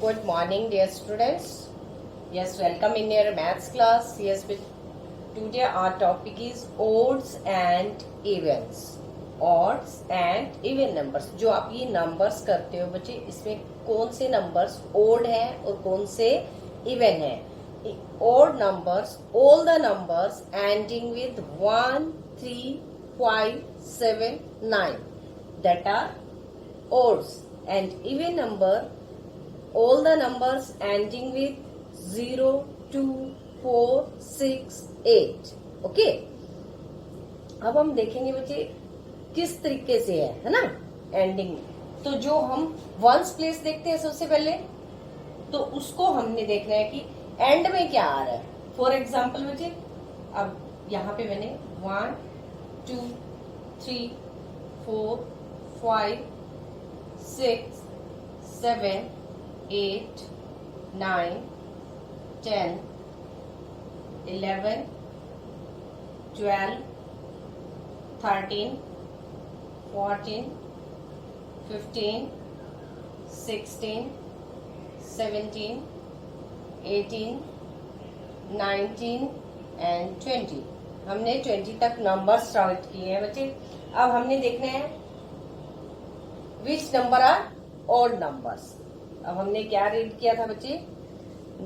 Good morning, dear students. Yes, welcome in your maths class. Yes, today our topic is odds and evens. Odds and even numbers. जो आप ये numbers करते हो बच्चे, इसमें कौन से numbers odd हैं और कौन से even हैं? Odd numbers, all the numbers ending with 1, 3, 5, 7, 9 that are odds, and even number, all the numbers ending with 0, 2, 4, 6, 8. Okay, अब हम देखेंगे बच्चे किस तरीके से है ना एंडिंग। तो जो हम वंस प्लेस देखते हैं सबसे पहले, तो उसको हमने देखना है कि एंड में क्या आ रहा है। फॉर एग्जाम्पल बच्चे, अब यहाँ पे मैंने 1, 2, 3, 4, 5, 6, 7, 8, 9, 10, 11, 12, 13, 14, 15, 16, 17, 18, 19 एंड 20। हमने 20 तक नंबर स्टार्ट किए हैं बच्चे। अब हमने देखना है which number are odd numbers. अब हमने क्या रीड किया था बच्चे,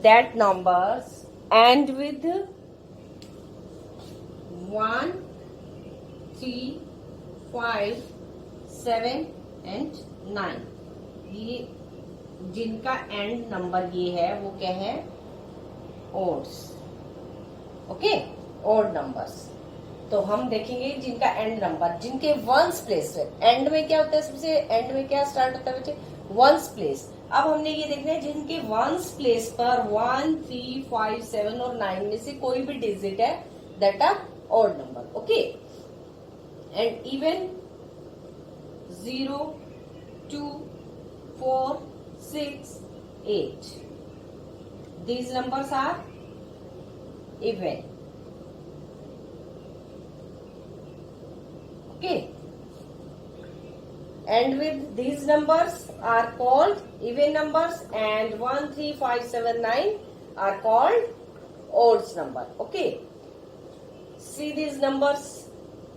that numbers end with 1, 3, 5, 7 and 9। ये जिनका एंड नंबर ये है वो क्या है, ओड्स। Okay, odd numbers. तो हम देखेंगे जिनका एंड नंबर, जिनके वंस प्लेस है। एंड में क्या होता है, सबसे एंड में क्या स्टार्ट होता है बच्चे, वंस प्लेस। अब हमने ये देखना है जिनके वंस प्लेस पर 1, 3, 5, 7 और 9 में से कोई भी डिजिट है, that are odd number. Okay, and even 0, 2, 4, 6, 8, these numbers are even. Okay, and with these numbers are called even numbers, and 1, 3, 5, 7, 9 are called odds number. Okay, see these numbers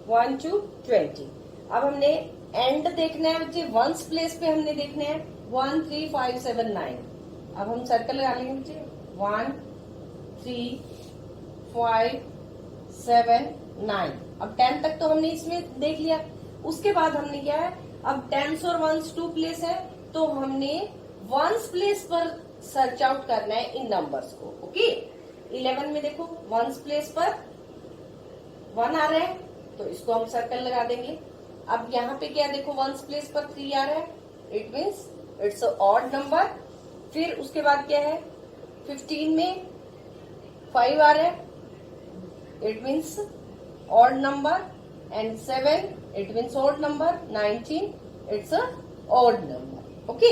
1 to 20. अब हमने and देखना है बच्चे, ones place पे हमने देखना है 1, 3, 5, 7, 9। अब हम सर्कल लगा लेंगे बच्चे, 1, 3, 5, 7, 9। अब 10 तक तो हमने इसमें देख लिया। उसके बाद हमने क्या है, अब टेंस और वंस टू प्लेस है, तो हमने वंस प्लेस पर सर्च आउट करना है इन नंबर्स को। ओके, 11 में देखो वंस प्लेस पर 1 आ रहा है, तो इसको हम सर्कल लगा देंगे। अब यहाँ पे क्या देखो, वंस प्लेस पर 3 आ रहा है, it means it's odd number. फिर उसके बाद क्या है, 15 में 5 आ रहा है, it means odd number. And 7 it means odd number. 19 it's a odd number. Okay,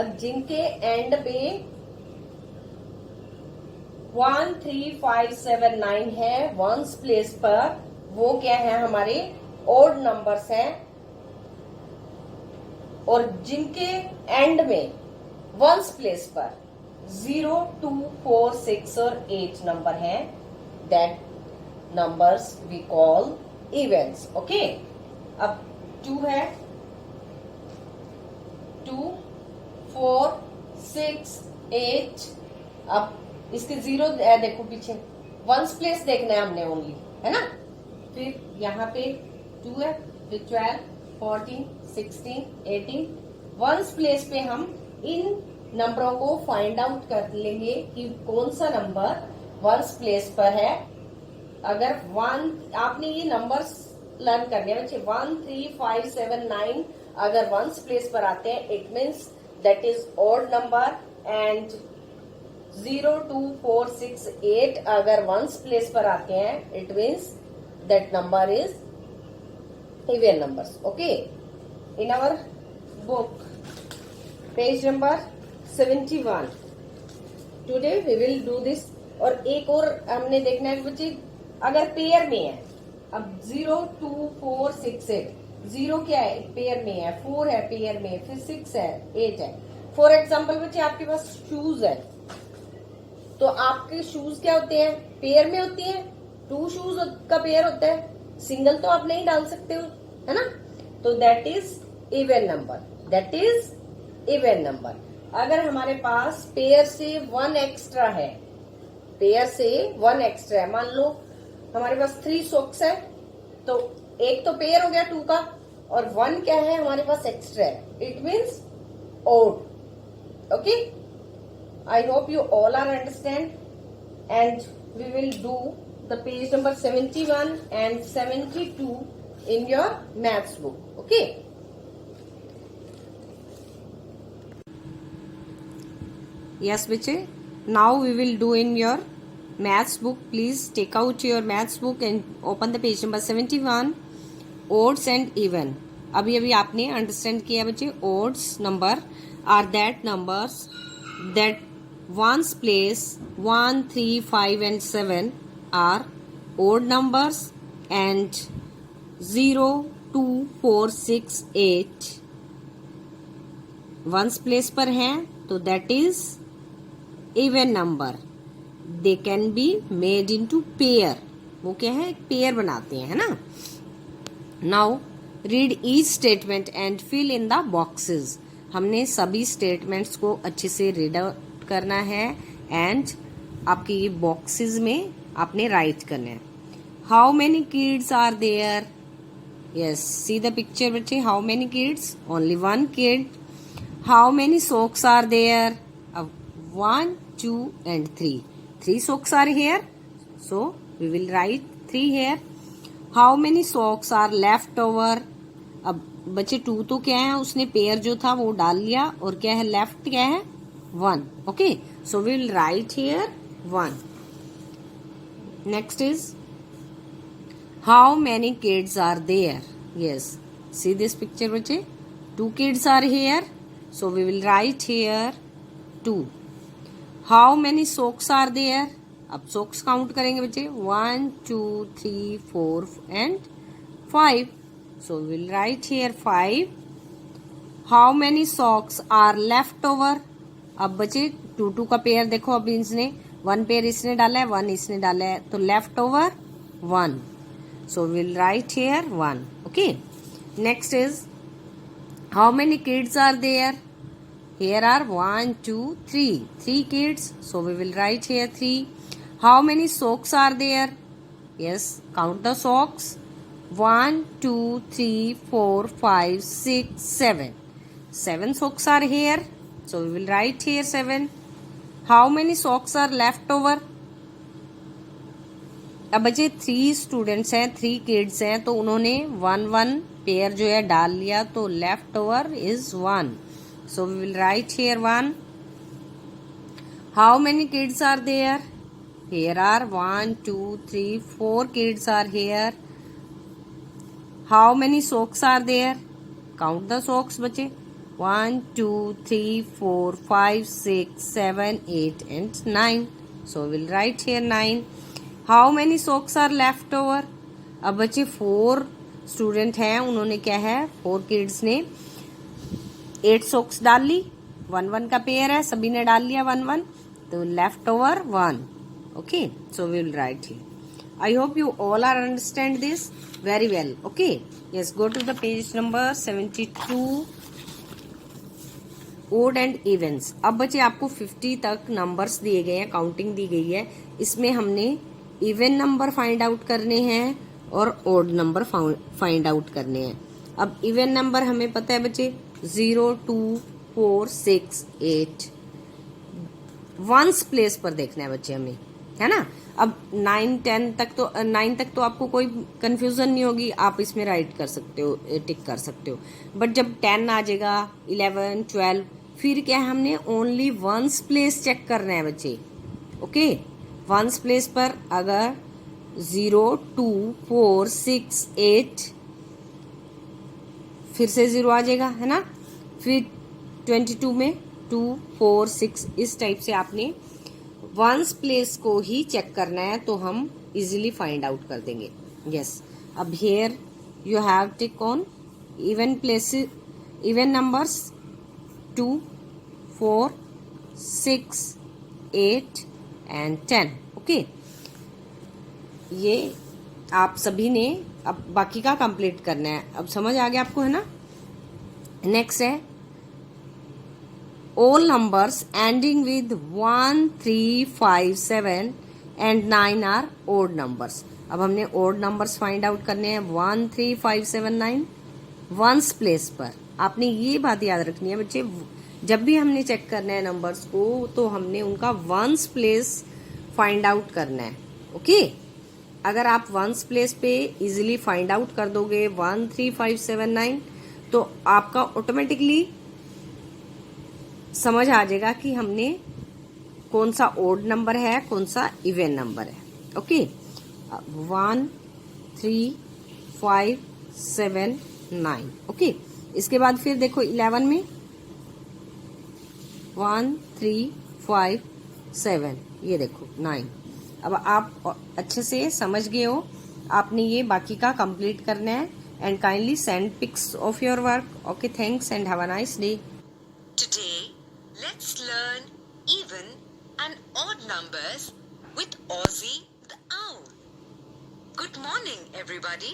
अब जिनके एंड पे 1, 3, 5, 7, 9 है वंस प्लेस पर, वो क्या है, हमारे ऑड नंबर्स हैं। और जिनके एंड में वंस प्लेस पर 0, 2, 4, 6 और 8 नंबर हैं, that numbers we call events. Okay, अब 2 है, 2, 4, 6, 8। अब इसके 0 देखो पीछे, वंस प्लेस देखना है हमने ओनली, है ना। फिर यहाँ पे 2 है, फिर 12, 14, 16, 18। वंस प्लेस पे हम इन नंबरों को फाइंड आउट कर लेंगे कि कौन सा नंबर वंस प्लेस पर है। अगर 1, आपने ये नंबर्स लर्न करने हैं बच्चे, 1, 3, 5, 7, 9 अगर वंस प्लेस पर आते हैं, it means that is odd number. And 0, 2, 4, 6, 8 अगर वंस प्लेस पर आते हैं, it means that number is even numbers. Okay, in our book page number 71 today we will do this. और एक और हमने देखना है बच्चे, अगर पेयर में है, अब 0, 2, 4, 6, 8, 0 क्या है, पेयर में है, 4 है पेयर में, फिर 6 है, 8 है। फॉर एग्जाम्पल बच्चे आपके पास शूज है, तो आपके शूज क्या होते हैं, पेयर में होती हैं, 2 शूज का पेयर होता है, सिंगल तो आप नहीं डाल सकते हो, है ना। तो that is even number, that is even number. अगर हमारे पास पेयर से 1 एक्स्ट्रा है, पेयर से 1 एक्स्ट्रा है, मान लो हमारे पास 3 सॉक्स है, तो एक तो पेयर हो गया 2 का, और 1 क्या है हमारे पास एक्स्ट्रा है, it means odd. Okay, I hope you all are understand, and we will do the page number 71 and 72 in your maths book. Okay. Yes, bache. Now we will do in your maths book. Please take out your maths book and open the page number 71. Odds and even. अभी आपने understand किया बच्चे. Odds number are that numbers that ones place 1, 3, 5 and 7 are odd numbers, and 0, 2, 4, 6, 8 ones place पर हैं, तो that is even number. They can be made into pair. वो क्या है, एक पेयर बनाते हैं, है ना। Now read each statement and fill in the boxes. हमने सभी स्टेटमेंट्स को अच्छे से रीड आउट करना है एंड आपके ये बॉक्सेस में आपने राइट करना है। How many kids are there, yes, see the picture बच्चे, how many kids, only 1 kid. How many socks are there, अब 1, 2 and 3 socks are here, so we will write 3 here. How many socks are left over, अब बच्चे 2 तो क्या है, उसने pair जो था वो डाल लिया, और क्या है लेफ्ट क्या है 1. Okay, so we will write here 1. Next is how many kids are there. Yes, see this picture बच्चे, 2 kids are here, so we will write here 2. How many socks are there, अब socks count करेंगे बच्चे, 1, 2, 3, 4 and 5, so we will write here 5. How many socks are left over, अब बचे 2 का pair देखो, अब इसने 1 पेयर इसने डाला है, 1 इसने डाला है, तो left over 1, so will write here 1. Okay, next is how many kids are there, here are 1, 2, 3 kids, so we will write here 3. How many socks are there, yes, count the socks, 1, 2, 3, 4, 5, 6, 7 socks are here, so we will write here 7. How many socks are left over, अब बचे 3 students हैं, 3 kids हैं, तो उन्होंने 1 pair जो है डाल लिया, तो left over is 1, so we will write here 1. How many kids are there, here are 1, 2, 3, 4 kids are here. How many socks are there, count the socks बचे, 1, 2, 3, 4, 5, 6, 7, 8 and 9, so we'll write here 9. How many socks are left over, अब बच्चे 4 student हैं, उन्होंने क्या है 4 kids ने 8 socks डाल ली, 1 का पेयर है, सभी ने डाल लिया 1, तो left over 1. Okay, so we will write here. I hope you all are understand this very well. Okay, yes, go to the page number 72. Odd and events. अब बच्चे आपको 50 तक नंबर्स दिए गए हैं, काउंटिंग दी गई है, इसमें हमने इवन नंबर फाइंड आउट करने हैं और ओड नंबर फाइंड आउट करने हैं. अब इवन नंबर हमें पता है बच्चे 0, 2, 4, 6, 8 वंस प्लेस पर देखना है बच्चे हमें, है ना. अब 9 तक तो आपको कोई कंफ्यूजन नहीं होगी, आप इसमें राइट कर सकते हो, टिक कर सकते हो. बट जब 10 आ जाएगा, 11, 12, फिर क्या है, हमने ओनली वंस प्लेस चेक करना है बच्चे. ओके, वंस प्लेस पर अगर 0, 2, 4, 6, 8 फिर से 0 आ जाएगा, है ना. फिर 22 में 2, 4, 6 इस टाइप से आपने वंस प्लेस को ही चेक करना है, तो हम इजीली फाइंड आउट कर देंगे. यस, अब here you have tick on even place, even numbers 2, 4, 6, 8 and 10. Okay, ये आप सभी ने अब बाकी का कंप्लीट करना है. अब समझ आ गया आपको, है ना. नेक्स्ट है all numbers ending with 1, 3, 5, 7 and 9 are odd numbers. अब हमने odd numbers find out करने हैं. 1, 3, 5, 7, 9 वंस प्लेस पर. आपने ये बात याद रखनी है बच्चे, जब भी हमने चेक करना है नंबर्स को तो हमने उनका वंस प्लेस फाइंड आउट करना है. ओके, अगर आप वंस प्लेस पे इजीली फाइंड आउट कर दोगे 1, 3, 5, 7, 9 तो आपका ऑटोमेटिकली समझ आ जाएगा कि हमने कौन सा ओड नंबर है, कौन सा इवन नंबर है. ओके, 1, 3, 5, 7, 9. ओके, इसके बाद फिर देखो 11 में 1, 3, 5, 7, ये देखो 9. अब आप अच्छे से समझ गए हो. आपने ये बाकी का कंप्लीट करना है. And kindly send pics of your work. Okay, thanks and have a nice day. Today, let's learn even and odd numbers with Ozzy the Owl. Good morning, everybody.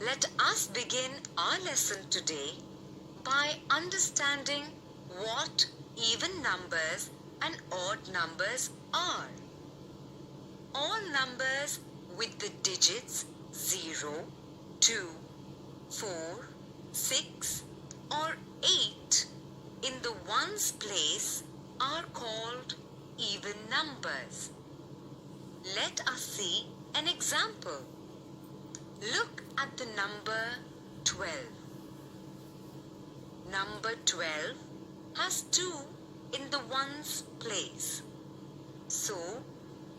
Let us begin our lesson today by understanding what even numbers and odd numbers are. All numbers with the digits 0, 2, 4, 6 or 8 in the ones place are called even numbers. Let us see an example. Look at the number 12. Number 12 has 2 in the ones place. So,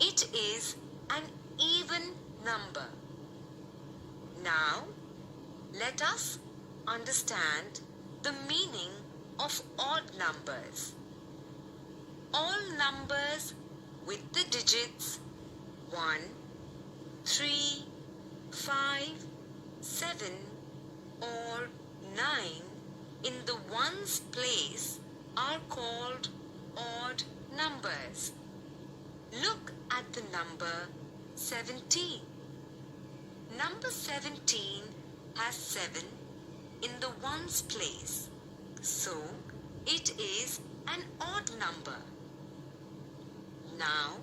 it is an even number. Now, let us understand the meaning of odd numbers. All numbers with the digits 1, 3, 5, 7 or 9 in the ones place are called odd numbers. Look at the number 17. Number 17 has 7 in the ones place. So, it is an odd number. Now,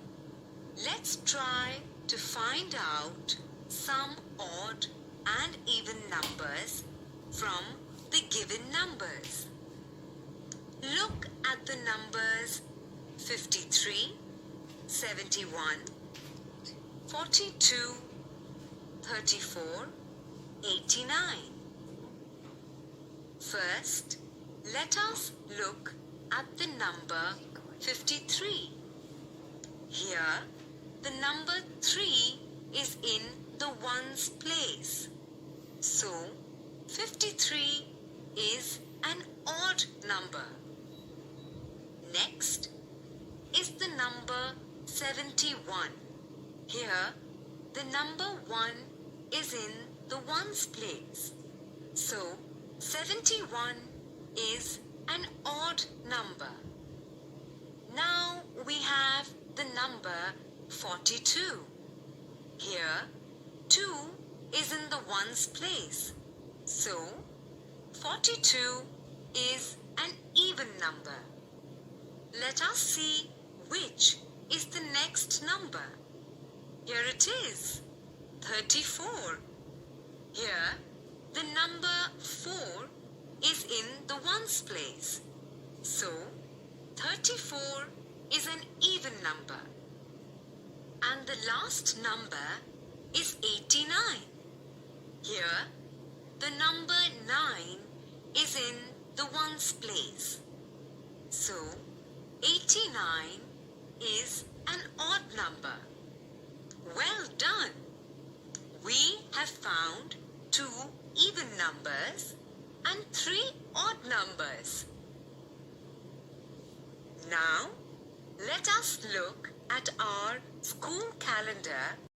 let's try to find out some odd and even numbers from the given numbers. Look at the numbers 53, 71, 42, 34, 89. First, let us look at the number 53. Here, the number 3 is in the ones place. So, 53 is an odd number. Next is the number 71. Here, the number 1 is in the ones place. So, 71 is an odd number. Now we have the number 42. Here, 2 is in the ones place. So, 42 is an even number. Let us see which is the next number. Here it is, 34. Here, the number 4 is in the ones place. So, 34 is an even number. And the last number is 89. Here, the number 9 is in the ones place. So, 89 is an odd number. Well done! We have found 2 even numbers and 3 odd numbers. Now, let us look at our school calendar